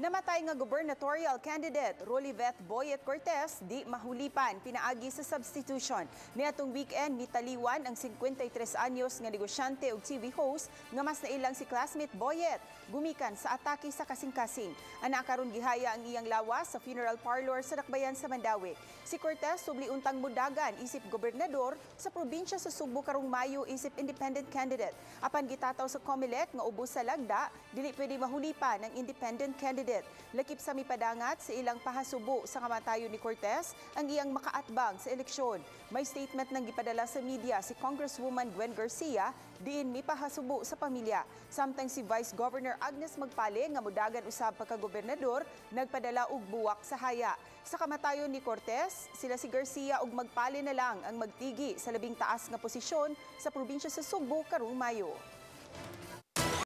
Namatay nga gubernatorial candidate Roliveth Boyet Cortez di mahulipan pinaagi sa substitution. Niadtong weekend mitaliwan ang 53 anyos nga negosyante ug TV host nga mas nailang si classmate Boyet gumikan sa atake sa kasing-kasing. Ana karon gihaya ang iyang lawas sa funeral parlor sa Dakbayan sa Mandawi. Si Cortez subli untang mudagan isip gobernador sa probinsya sa Subo karong Mayo isip independent candidate. Apan gitataw sa COMELEC nga ubos sa lagda dili pwede mahulipan ang independent candidate. Lakip sa mipadangat sa ilang pahasubo sa kamatayon ni Cortez ang iyang makaatbang sa eleksyon. May statement nang gipadala sa media si Congresswoman Gwen Garcia diin mipahasubo sa pamilya. Samtang si Vice Governor Agnes Magpale nga mudagan usab pagka-gobernador nagpadala og buwak sa haya. Sa kamatayon ni Cortez, sila si Garcia ug Magpale na lang ang magtigi sa labing taas nga posisyon sa probinsya sa Subo karong Mayo.